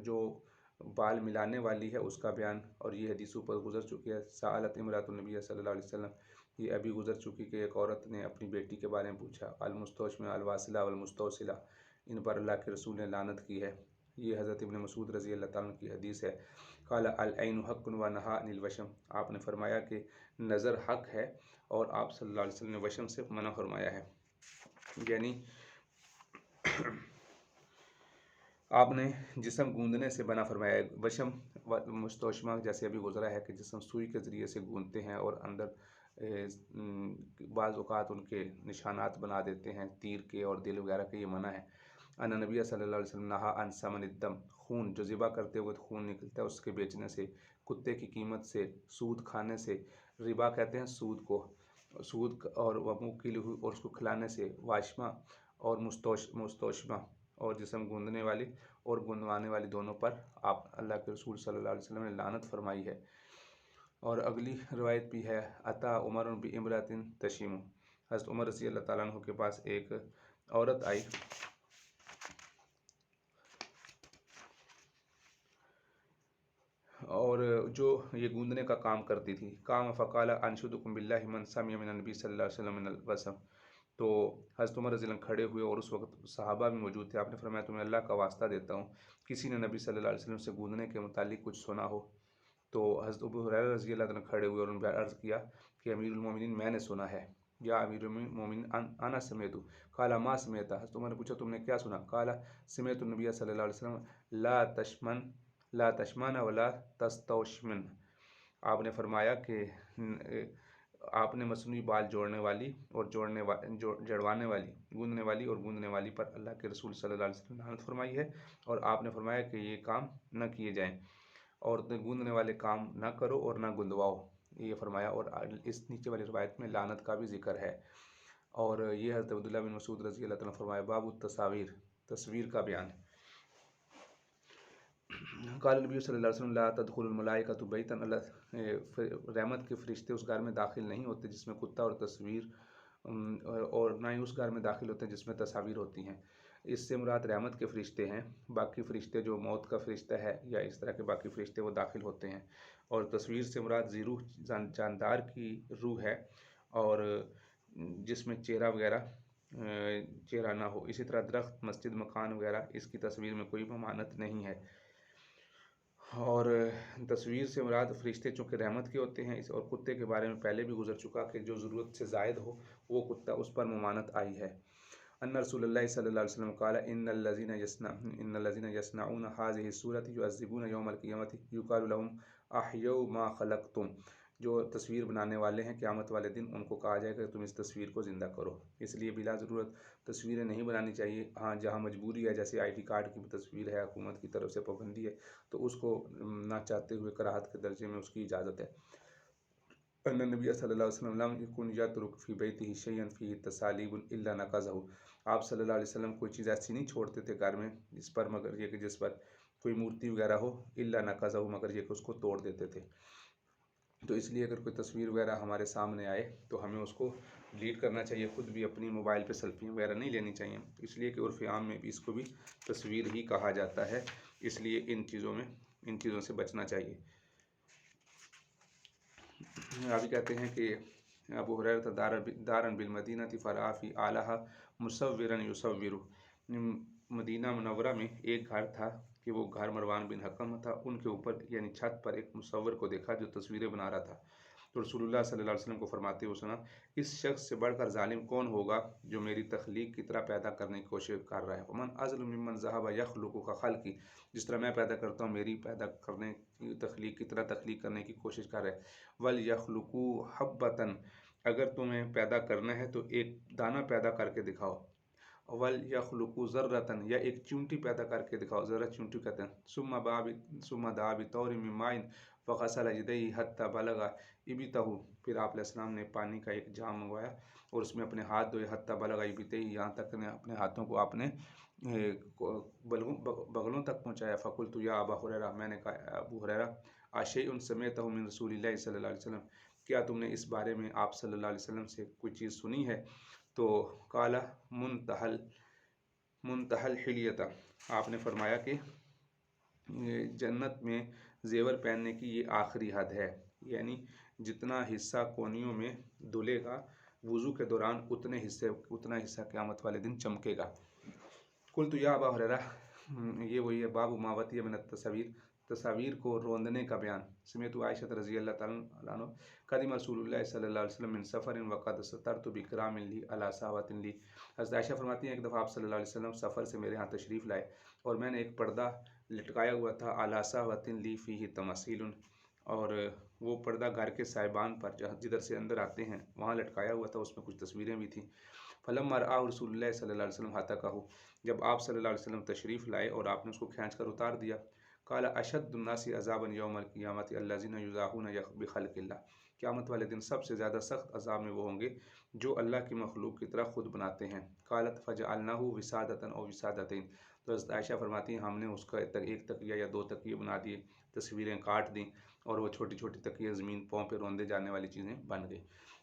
جو بال ملانے والی ہے اس کا بیان، اور یہ حدیث اوپر گزر چکی ہے۔ سألت امرأۃ النبی صلی اللہ علیہ وسلم، یہ ابھی گزر چکی کہ ایک عورت نے اپنی بیٹی کے بارے میں پوچھا۔ المستوشمہ الواصلہ والمستوصلہ، ان پر اللہ کے رسول نے لعنت کی ہے۔ یہ حضرت ابن مسعود رضی اللہ تعالیٰ عنہ کی حدیث ہے۔ قال العین حق ونہا عن الوشم، آپ نے فرمایا کہ نظر حق ہے اور آپ صلی اللہ علیہ وسلم نے وشم سے منع فرمایا ہے، یعنی آپ نے جسم گوندنے سے منع فرمایا ہے۔ وشم مستوشمہ جیسے ابھی گزرا ہے کہ جسم سوئی کے ذریعے سے گوندتے ہیں اور اندر بعض اوقات ان کے نشانات بنا دیتے ہیں تیر کے اور دل وغیرہ کے، یہ منع ہے۔ ان نبی صلی اللہ علیہ وسلم نہا عن ثمن الدم، خون جو ذبح کرتے ہوئے خون نکلتا ہے اس کے بیچنے سے، کتے کی قیمت سے، سود کھانے سے، ربا کہتے ہیں سود کو، سود اور وموکلہ اور اس کو کھلانے سے، واشمہ اور مستوشمہ اور جسم گوندنے والی اور گندوانے والی دونوں پر آپ اللہ کے رسول صلی اللہ علیہ وسلم نے لعنت فرمائی ہے۔ اور اگلی روایت بھی ہے اتا عمر بامرأۃ تشیم، حضرت عمر رضی اللہ تعالیٰ عنہ کے پاس ایک عورت آئی اور جو یہ گوندنے کا کام کرتی تھی۔ قام فقال انشدکم باللہ من سمع من النبی صلی اللہ علیہ وسلم من الوسم، تو حضرت عمر رضی اللہ عنہ کھڑے ہوئے اور اس وقت صحابہ بھی موجود تھے۔ آپ نے فرمایا تمہیں اللہ کا واسطہ دیتا ہوں کسی نے نبی صلی اللہ علیہ وسلم سے گوندنے کے متعلق کچھ سنا ہو؟ تو حضرت ابو ہریرہ رضی اللہ عنہ کھڑے ہوئے اور انہوں نے عرض کیا کہ امیر المومنین میں نے سنا ہے، یا امیر المومنین انا سمعت، قال ما سمعت، حضرت عمر نے پوچھا تم نے کیا سنا؟ قال سمعت النبی صلی اللہ علیہ وسلم لا تشمن ولا تستوشمن، آپ نے فرمایا کہ آپ نے مصنوعی بال جوڑنے والی اور جڑوانے والی، گوندنے والی اور گوندنے والی پر اللہ کے رسول صلی اللہ علیہ وسلم نے لعنت فرمائی ہے، اور آپ نے فرمایا کہ یہ کام نہ کیے جائیں، اور گوندنے والے کام نہ کرو اور نہ گندواؤ، یہ فرمایا۔ اور اس نیچے والی روایت میں لعنت کا بھی ذکر ہے، اور یہ حضرت عبداللہ بن مسعود رضی اللہ تعالیٰ عنہ فرمایا باب التصاویر، تصویر کا بیان۔ قال نبی صلی اللہ علیہ وسلم لا تدخل الملائکۃ بیتا، رحمت کے فرشتے اس گھر میں داخل نہیں ہوتے جس میں کتا اور تصویر، اور نہ ہی اس گھر میں داخل ہوتے ہیں جس میں تصاویر ہوتی ہیں۔ اس سے مراد رحمت کے فرشتے ہیں، باقی فرشتے جو موت کا فرشتہ ہے یا اس طرح کے باقی فرشتے وہ داخل ہوتے ہیں، اور تصویر سے مراد ذی روح جاندار کی روح ہے، اور جس میں چہرہ وغیرہ چہرہ نہ ہو۔ اسی طرح درخت، مسجد، مکان وغیرہ اس کی تصویر میں کوئی ممانعت نہیں ہے، اور تصویر سے مراد فرشتے چونکہ رحمت کے ہوتے ہیں، اور کتے کے بارے میں پہلے بھی گزر چکا کہ جو ضرورت سے زائد ہو وہ کتا، اس پر ممانعت آئی ہے۔ ان رسول اللہ صلی اللہ علیہ وسلم قال ان الذين يصنعون هذه الصورة يعذبون يوم القيامة يقال لهم احيوا ما خلقتم، جو تصویر بنانے والے ہیں قیامت والے دن ان کو کہا جائے گا کہ تم اس تصویر کو زندہ کرو۔ اس لیے بلا ضرورت تصویریں نہیں بنانی چاہیے، ہاں جہاں مجبوری ہے جیسے آئی ڈی کارڈ کی تصویر ہے، حکومت کی طرف سے پابندی ہے تو اس کو نہ چاہتے ہوئے کراہت کے درجے میں اس کی اجازت ہے۔ ان نبی صلی اللہ علیہ وسلم لم یکن یترک فی بیتہ شیئا فیہ تسالیب الا نقضہ، آپ صلی اللہ علیہ وسلم کوئی چیز ایسی نہیں چھوڑتے تھے گھر میں جس پر مگر یہ کہ جس پر کوئی مورتی وغیرہ ہو، الا نقضہ، مگر یہ کہ اس کو توڑ دیتے تھے۔ تو اس لیے اگر کوئی تصویر وغیرہ ہمارے سامنے آئے تو ہمیں اس کو ڈیلیٹ کرنا چاہیے، خود بھی اپنی موبائل پہ سیلفی وغیرہ نہیں لینی چاہیے، اس لیے کہ عرف عام میں بھی اس کو بھی تصویر ہی کہا جاتا ہے، اس لیے ان چیزوں سے بچنا چاہیے۔ ابھی کہتے ہیں کہ ابو ہریرہ دارن بالمدینہ فرآ فی اعلیٰ مصورا یصور، مدینہ منورہ میں ایک گھر تھا کہ وہ گھر مروان بن حکم تھا، ان کے اوپر یعنی چھت پر ایک مصور کو دیکھا جو تصویریں بنا رہا تھا، تو رسول اللہ صلی اللہ علیہ وسلم کو فرماتے ہوئے سنا، اس شخص سے بڑھ کر ظالم کون ہوگا جو میری تخلیق کی طرح پیدا کرنے کی کوشش کر رہا ہے، ومن اظلم ممن ذهب یخلق کخلقی، جس طرح میں پیدا کرتا ہوں میری پیدا کرنے کی تخلیق کی طرح تخلیق کرنے کی کوشش کر رہا ہے، وَلْيَخْلُقُوا حَبَّةً، اگر تمہیں پیدا کرنا ہے تو ایک دانہ پیدا کر کے دکھاؤ، وَلْيَخْلُقُوا ذَرَّةً، یا ایک چونٹی پیدا کر کے دکھاؤ، ذرہ چونٹی کہتے ہیں، ثُمَّ دَعَا بِطَوْرٍ مِّن مَّاءٍ فَغَسَلَ يَدَيْهِ حَتَّى بَلَغَ إِبْطَهُ، پھر آپ علیہ السلام نے پانی کا ایک جام منگوایا اور اس میں اپنے ہاتھ دھوئے، حَتَّى بَلَغَ إِبْطَيْهِ، یہاں تک نے اپنے ہاتھوں کو آپ نے بغلوں تک پہنچایا، فَقُلْتُ يَا أَبَا هُرَيْرَةَ، میں نے کہا ابو ہریرہ، أَشَيْءٌ سَمِعْتَهُ مِن رسول اللہ صلی اللہ علیہ وسلم، کیا تم نے اس بارے میں آپ صلی اللہ علیہ وسلم سے کوئی چیز سنی ہے؟ تو قال منتہل حلیتہ، آپ نے فرمایا کہ جنت میں زیور پہننے کی یہ آخری حد ہے، یعنی جتنا حصہ کونیوں میں دھلے گا وضو کے دوران اتنا حصہ قیامت والے دن چمکے گا۔ قلت یا ابا ہریرہ، یہ وہی ہے باب ما وطی من التصاویر، تصاویر کو روندنے کا بیان۔ سمعت عائشہ رضی اللہ تعالیٰ عنہ قدم رسول اللہ صلی اللہ علیہ وسلم من سفر وقد سترت بکرام لی علی صحوۃ لی، حضرت عائشہ فرماتی ہیں ایک دفعہ آپ صلی اللہ علیہ وسلم سفر سے میرے ہاں تشریف لائے اور میں نے ایک پردہ لٹکایا ہوا تھا علی صحوۃ لی فیہ تماثیل، اور وہ پردہ گھر کے سائبان پر جدھر سے اندر آتے ہیں وہاں لٹکایا ہوا تھا، اس میں کچھ تصویریں بھی تھیں۔ فلما رآہ رسول اللہ صلی اللہ علیہ وسلم ہتکہ، جب آپ صلی اللہ علیہ وسلم تشریف لائے اور آپ نے اس کو کھینچ کر اتار دیا، قال اشد الناس عذابا یوم القیامۃ الذین یضاہون بخلق اللہ، قیامت والے دن سب سے زیادہ سخت عذاب میں وہ ہوں گے جو اللہ کی مخلوق کی طرح خود بناتے ہیں۔ قالت فجعلناہ وسادۃ او وسادتین، تو حضرت عائشہ فرماتی ہیں ہم نے اس کا ایک تکیہ یا دو تکیے بنا دیے، تصویریں کاٹ دیں اور وہ چھوٹی چھوٹی تکیے زمین پاؤں پہ روندے جانے والی چیزیں بن گئی۔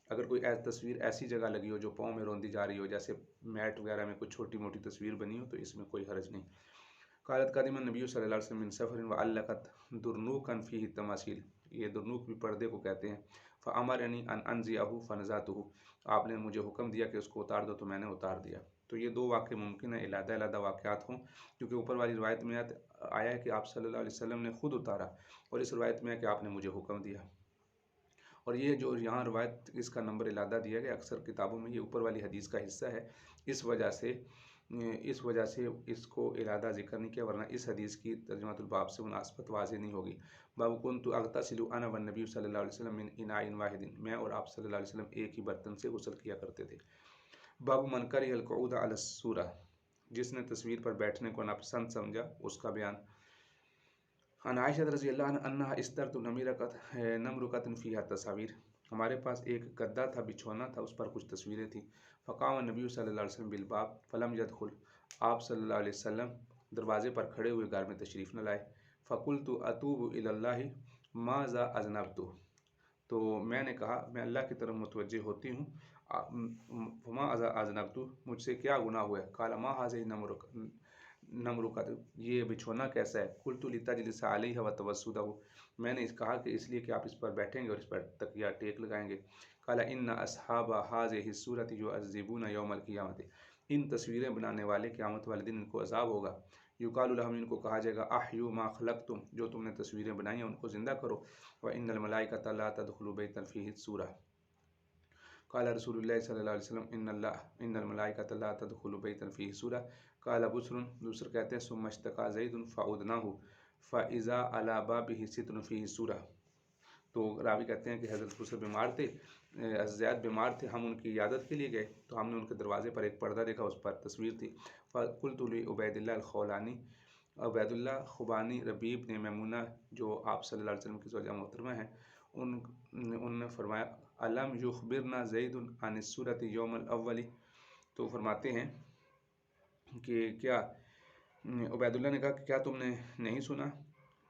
اگر کوئی تصویر ایسی جگہ لگی ہو جو پاؤں میں روندی جا رہی ہو، جیسے میٹ وغیرہ میں کچھ چھوٹی موٹی تصویر بنی ہو، تو اس میں کوئی حرج نہیں۔ قالت قدم النبی صلی اللہ علیہ وسلم من سفر وعلقت درنوکا فیہ التماثیل، یہ درنوک بھی پردے کو کہتے ہیں، فامرنی ان انزعہ فنزعتہ، آپ نے مجھے حکم دیا کہ اس کو اتار دو تو میں نے اتار دیا۔ تو یہ دو واقع ممکن ہے علیحدہ علیحدہ واقعات ہوں، کیونکہ اوپر والی روایت میں آیا ہے کہ آپ صلی اللہ علیہ وسلم نے خود اتارا، اور اس روایت میں ہے کہ آپ نے مجھے حکم دیا، اور یہ جو یہاں روایت اس کا نمبر علیحدہ دیا گیا، اکثر کتابوں میں یہ اوپر والی حدیث کا حصہ ہے، اس وجہ سے اس کو علیحدہ ذکر نہیں کیا، ورنہ اس حدیث کی ترجمۃ الباب سے مناسبت واضح نہیں ہوگی۔ باب کنت اغتسل انا والنبی صلی اللہ علیہ وسلم من اناء واحد، میں اور آپ صلی اللہ علیہ وسلم ایک ہی برتن سے غسل کیا کرتے تھے۔ باب من کرہ القعود علی الصورہ، جس نے تصویر پر بیٹھنے کو ناپسند سمجھا اس کا بیان۔ عن عائشہ رضی اللہ عنہ انہا استرت نمرقۃ فیہا تصاویر، ہمارے پاس ایک گدا تھا، بچھونا تھا، اس پر کچھ تصویریں تھیں۔ فقام النبی صلی اللہ علیہ وسلم بالباب فلم يدخل، آپ صلی اللہ علیہ وسلم دروازے پر کھڑے ہوئے گھر میں تشریف نہ لائے۔ فقلت اتوب الی اللہ ماذا اذنبت، تو میں نے کہا میں اللہ کی طرف متوجہ ہوتی ہوں، فما اذنبت، مجھ سے کیا گناہ ہوا ہے؟ قال ما هذه نمرقۃ، یہ بچھونا کیسا ہے؟ قلت لتجلس علیہ وتوسدہ، میں نے کہا کہ اس لیے کہ آپ اس پر بیٹھیں گے اور اس پر تکیہ ٹیک لگائیں گے۔ قال ان اصحاب هذه الصورۃ يعذبون یوم القیامۃ، ان تصویریں بنانے والے قیامت والے دن ان کو عذاب ہوگا۔ یقال لهم، ان کو کہا جائے گا احیوا ما خلقتم، جو تم نے تصویریں بنائی ہیں ان کو زندہ کرو۔ وان الملائکۃ لا تدخل بیتا فیہ الصورہ، قال رسول اللہ صلی اللہ علیہ وسلم ان الملائکۃ لا تدخل بیتا فیہ الصورہ۔ قال بسر کہتے ہیں ثم اشتکا زید فعدناہ فاذا علی بابہ ستر فیہ الصورہ، تو راوی کہتے ہیں کہ حضرت بسر بیمار تھے، زید بیمار تھے، ہم ان کی عیادت کے لیے گئے تو ہم نے ان کے دروازے پر ایک پردہ دیکھا، اس پر تصویر تھی۔ فقلت لعبید اللہ الخولانی، عبید اللہ خوبانی ربیب نے میمونہ جو آپ صلی اللہ علیہ وسلم کی زوجہ محترمہ ہیں، ان نے فرمایا الم یخبرنا زید عن الصورۃ یوم الاول، تو فرماتے ہیں کہ کیا عبید اللہ نے کہا کہ کیا تم نے نہیں سنا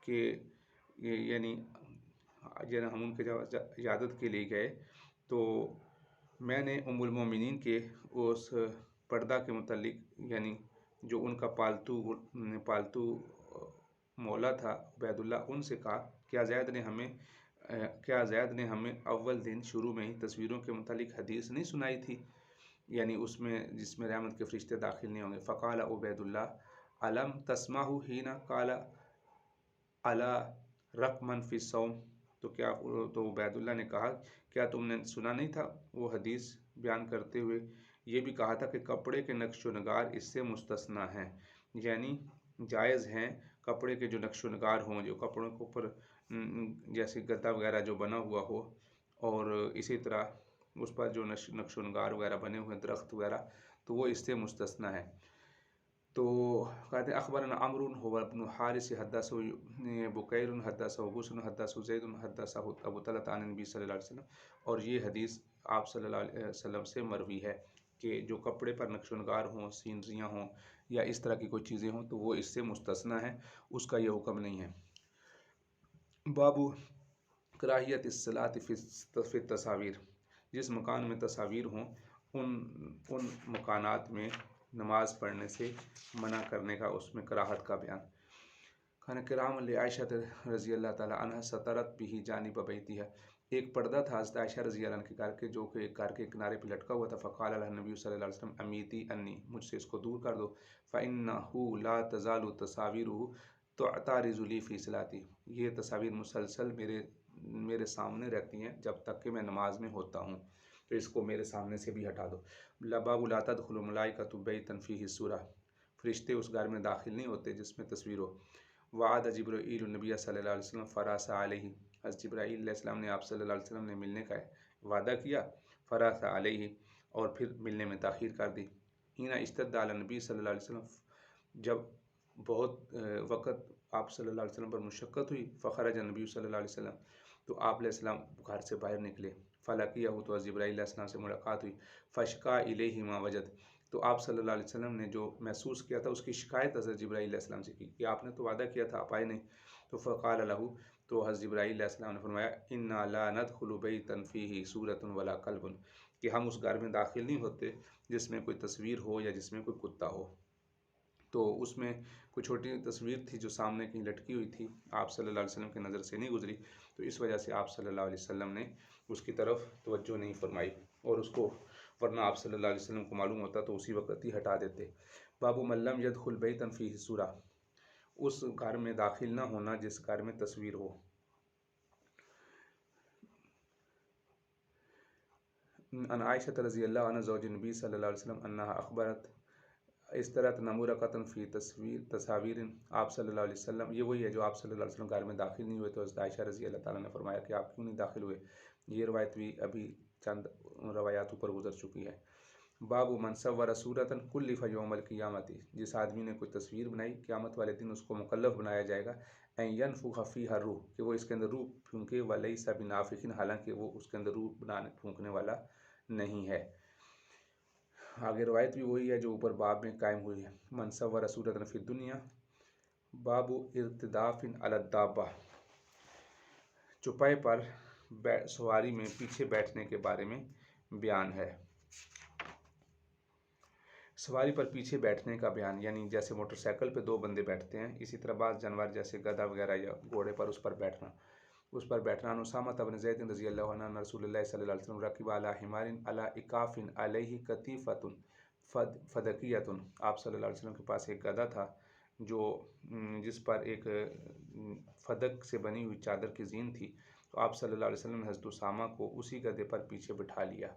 کہ یعنی ہم ان کے عیادت کے لیے گئے تو میں نے ام المومنین کے اس پردہ کے متعلق، یعنی جو ان کا پالتو مولا تھا عبید اللہ، ان سے کہا کیا زید نے ہمیں کیا زید نے ہمیں اول دن شروع میں ہی تصویروں کے متعلق حدیث نہیں سنائی تھی، یعنی اس میں جس میں رحمت کے فرشتے داخل نہیں ہوں گے؟ فقال عبید اللہ علم تسمعہ حین قال الا رقمن فی الصوم، تو عبید اللہ نے کہا کیا تم نے سنا نہیں تھا وہ حدیث بیان کرتے ہوئے یہ بھی کہا تھا کہ کپڑے کے نقش و نگار اس سے مستثنا ہیں، یعنی جائز ہیں کپڑے کے جو نقش و نگار ہوں، جو کپڑوں کے اوپر جیسے گدا وغیرہ جو بنا ہوا ہو، اور اسی طرح اس پر جو نقش و نگار وغیرہ بنے ہوئے درخت وغیرہ، تو وہ اس سے مستثنا ہے۔ تو کہتے ہیں اخبرنا عمرو هو ابن حارث حدثه بکیر حدثه بسر حدثه زید حدثه ابو طلحة عن نبی صلی اللہ علیہ وسلم، اور یہ حدیث آپ صلی اللہ علیہ وسلم سے مروی ہے کہ جو کپڑے پر نقش و نگار ہوں، سینریاں ہوں یا اس طرح کی کوئی چیزیں ہوں تو وہ اس سے مستثنا ہے، اس کا یہ حکم نہیں ہے۔ باب کراہیت الصلاۃ فی التصاویر، جس مکان میں تصاویر ہوں ان مکانات میں نماز پڑھنے سے منع کرنے کا، اس میں کراہت کا بیان۔ کان کرام لعائشہ رضی اللہ تعالی عنہ سترت بھی جانب بیتها، ایک پردہ تھا حضرت عائشہ رضی اللہ عنہ کے گھر کے جو کہ گھر کے کنارے پہ لٹکا ہوا تھا۔ فقال لها نبی صلی اللہ علیہ وسلم امیتی انی، مجھ سے اس کو دور کر دو، فإنه لا تزال تصاویره تعرض لی فی صلاتی، یہ تصاویر مسلسل میرے سامنے رہتی ہیں جب تک کہ میں نماز میں ہوتا ہوں، تو اس کو میرے سامنے سے بھی ہٹا دو۔ باب لا تدخل الملائکۃ بیتا فیہ سورۃ، فرشتے اس گھر میں داخل نہیں ہوتے جس میں تصویر ہو۔ وعد جبرائیل النبی صلی اللہ علیہ وسلم فراس علیہ، حضرت جبرائیل علیہ السلام نے آپ صلی اللہ علیہ وسلم نے ملنے کا وعدہ کیا، فراس علیہ، اور پھر ملنے میں تاخیر کر دی۔ حین اشتد علی النبی صلی اللہ علیہ وسلم، جب بہت وقت آپ صلی اللہ علیہ وسلم پر مشقت ہوئی، فخرج النبی صلی اللہ علیہ وسلم، تو آپ علیہ السلام گھر سے باہر نکلے، فلقیہ، تو جبرائیل علیہ السلام سے ملاقات ہوئی، فشکا الیہ ما وجد، تو آپ صلی اللہ علیہ وسلم نے جو محسوس کیا تھا اس کی شکایت حضرت جبرائیل علیہ السلام سے کی کہ آپ نے تو وعدہ کیا تھا آپ آئے نہیں۔ تو فقال لہ، تو حضرت جبرائیل علیہ السلام نے فرمایا انا لا ندخل بیتا فیہ صورۃ ولا کلب، کہ ہم اس گھر میں داخل نہیں ہوتے جس میں کوئی تصویر ہو یا جس میں کوئی کتا ہو۔ تو اس میں کوئی چھوٹی تصویر تھی جو سامنے کہیں لٹکی ہوئی تھی، آپ صلی اللہ علیہ وسلم کی نظر سے نہیں گزری، تو اس وجہ سے آپ صلی اللہ علیہ وسلم نے اس کی طرف توجہ نہیں فرمائی، اور اس کو، ورنہ آپ صلی اللہ علیہ وسلم کو معلوم ہوتا تو اسی وقت ہی ہٹا دیتے۔ باب من لم يدخل بیتا فیہ سورۃ، اس گھر میں داخل نہ ہونا جس گھر میں تصویر ہو۔ ان عائشہ رضی اللہ عنہ زوج نبی صلی اللہ علیہ وسلم انہا اخبرت استرت نمورقۃ فی تصاویر، آپ صلی اللہ علیہ وسلم، یہ وہی ہے جو آپ صلی اللہ علیہ وسلم گھر میں داخل نہیں ہوئے تو حضرت عائشہ رضی اللہ تعالیٰ نے فرمایا کہ آپ کیوں نہیں داخل ہوئے، یہ روایت بھی ابھی چند روایات اوپر گزر چکی ہے۔ باب من صور صورۃ کلف یوم القیامۃ، جس آدمی نے کوئی تصویر بنائی قیامت والے دن اس کو مکلف بنایا جائے گا، ان ینفخ فیہا الروح، کہ وہ اس کے اندر روح پھونکے، ولیس بنافخ، حالانکہ وہ اس کے اندر روح پھونکنے والا نہیں ہے۔ آگے روایت بھی وہی ہے جو اوپر باب میں قائم ہوئی ہے۔ من صور صورۃ فی الدنیا، باب ارتداف علی الدابہ، چوپائے پر سواری میں پیچھے بیٹھنے کے بارے میں بیان ہے۔ سواری پر پیچھے بیٹھنے کا بیان، یعنی جیسے موٹر سائیکل پہ دو بندے بیٹھتے ہیں، اسی طرح بعض جانور جیسے گدھا وغیرہ یا گھوڑے پر اس پر بیٹھنا۔ اسامہ بن زید رضی اللہ عنہ رسول اللہ صلی اللہ علیہ وسلم رکب علی حمار علی اکاف علیہ قطیفۃ فدکیۃ، آپ صلی اللہ علیہ وسلم کے پاس ایک گدھا تھا جس پر ایک فدک سے بنی ہوئی چادر کی زین تھی، تو آپ صلی اللہ علیہ وسلم نے حضرت اسامہ کو اسی گدھے پر پیچھے بٹھا لیا۔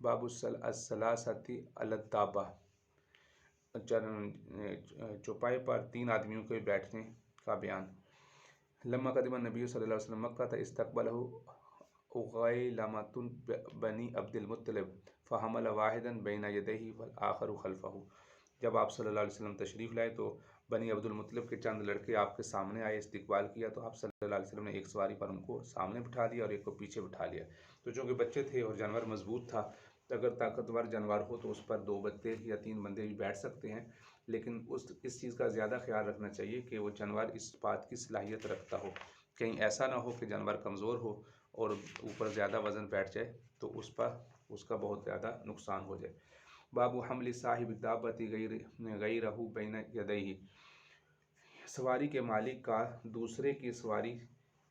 باب الثلاثۃ علی الدابہ، چوپائے پر تین آدمیوں کے بیٹھنے کا بیان۔ لما قدم النبی صلی اللہ علیہ وسلم مکہ استقبلہ اغیلمۃ بنی عبد المطلب فحمل واحدا بین یدیہ والآخر خلفہ، جب آپ صلی اللہ علیہ وسلم تشریف لائے تو بنی عبد المطلب کے چند لڑکے آپ کے سامنے آئے، استقبال کیا، تو آپ صلی اللہ علیہ وسلم نے ایک سواری پر ان کو سامنے بٹھا لیا اور ایک کو پیچھے بٹھا لیا۔ تو چونکہ بچے تھے اور جانور مضبوط تھا، تو اگر طاقتور جانور ہو تو اس پر دو بندے یا تین بندے بھی بیٹھ سکتے ہیں، لیکن اس چیز کا زیادہ خیال رکھنا چاہیے کہ وہ جانور اس بات کی صلاحیت رکھتا ہو، کہیں ایسا نہ ہو کہ جانور کمزور ہو اور اوپر زیادہ وزن بیٹھ جائے تو اس کا بہت زیادہ نقصان ہو جائے۔ باب حمل صاحب الدابۃ غیرہ بین یدیہ، سواری کے مالک کا دوسرے کی سواری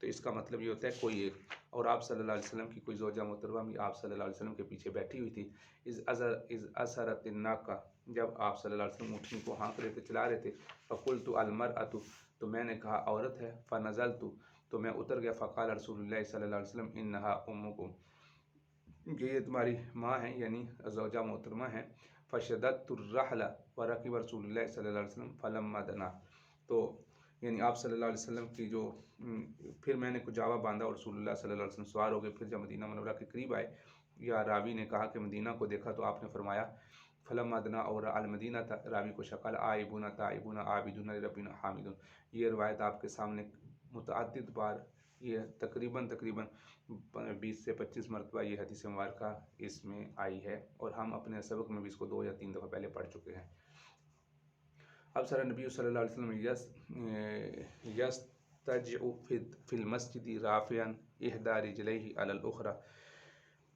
تو اس کا مطلب یہ ہوتا ہے کوئی ایک. اور آپ صلی اللہ علیہ وسلم کی کوئی زوجہ محترمہ بھی آپ صلی اللہ علیہ وسلم کے پیچھے بیٹھی ہوئی تھی. از اثرت الناقہ، جب آپ صلی اللہ علیہ وسلم اونٹنی کو ہانک رہے تھے، چلا رہے تھے. فقلت المرأۃ، تو میں نے کہا عورت ہے. فنزلت، تو میں اتر گیا. فقال رسول اللہ صلی اللہ علیہ وسلم انہا امکم، کہ یہ تمہاری ماں ہیں، یعنی زوجہ محترمہ ہیں. فشددت الرحل ورکب رسول اللہ صلی اللہ علیہ وسلم فلما دنا، تو یعنی آپ صلی اللہ علیہ وسلم کی جو پھر میں نے کجاوا باندھا اور رسول اللہ صلی اللہ علیہ وسلم سوار ہو گئے. پھر جب مدینہ منورہ کے قریب آئے، یا راوی نے کہا کہ مدینہ کو دیکھا تو آپ نے فرمایا فلما دنا اور المدینہ تھا. راوی کو شکل آئبون تائبون عابدون ربنا حامدون. یہ روایت آپ کے سامنے متعدد بار، یہ تقریباً 20 سے 25 مرتبہ یہ حدیث مبارکہ اس میں آئی ہے، اور ہم اپنے سبق میں بھی اس کو 2 یا 3 دفعہ پہلے پڑھ چکے ہیں. اب سر نبی صلی اللہ علیہ وسلم یستجع فی المسجد رافعا احدی رجلیہ علی الاخری.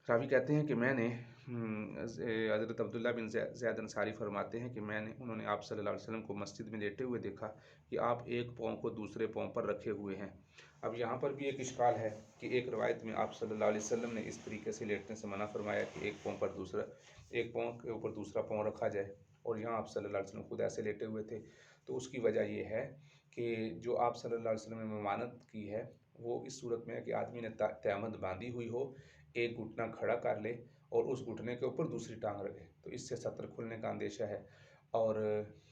راوی کہتے ہیں کہ میں نے حضرت عبداللہ بن زید انصاری فرماتے ہیں کہ انہوں نے آپ صلی اللہ علیہ وسلم کو مسجد میں لیٹے ہوئے دیکھا کہ آپ ایک پاؤں کو دوسرے پاؤں پر رکھے ہوئے ہیں. اب یہاں پر بھی ایک اشکال ہے کہ ایک روایت میں آپ صلی اللہ علیہ وسلم نے اس طریقے سے لیٹنے سے منع فرمایا کہ ایک پاؤں کے اوپر دوسرا پاؤں رکھا جائے، اور یہاں آپ صلی اللہ علیہ وسلم خود ایسے لیٹے ہوئے تھے. تو اس کی وجہ یہ ہے کہ جو آپ صلی اللہ علیہ وسلم نے ممانعت کی ہے وہ اس صورت میں ہے کہ آدمی نے تہمت باندھی ہوئی ہو، ایک گھٹنا کھڑا کر لے اور اس گھٹنے کے اوپر دوسری ٹانگ رکھے، تو اس سے سطر کھلنے کا اندیشہ ہے اور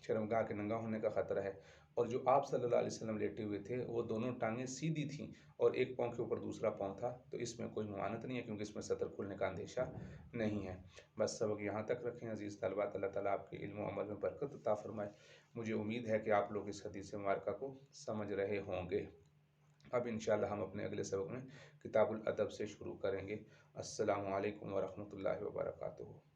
شرمگاہ کے ننگا ہونے کا خطرہ ہے. اور جو آپ صلی اللہ علیہ وسلم لیٹے ہوئے تھے وہ دونوں ٹانگیں سیدھی تھیں اور ایک پاؤں کے اوپر دوسرا پاؤں تھا، تو اس میں کوئی ممانعت نہیں ہے کیونکہ اس میں سطر کھلنے کا اندیشہ نہیں ہے. بس سبق یہاں تک رکھیں عزیز طلباء. اللہ تعالیٰ آپ کے علم و عمل میں برکت عطا فرمائے. مجھے امید ہے کہ آپ لوگ اس حدیث مبارکہ کو سمجھ رہے ہوں گے. اب انشاءاللہ ہم اپنے اگلے سبق میں کتاب الادب سے شروع کریں گے. السلام علیکم ورحمۃ اللہ وبرکاتہ.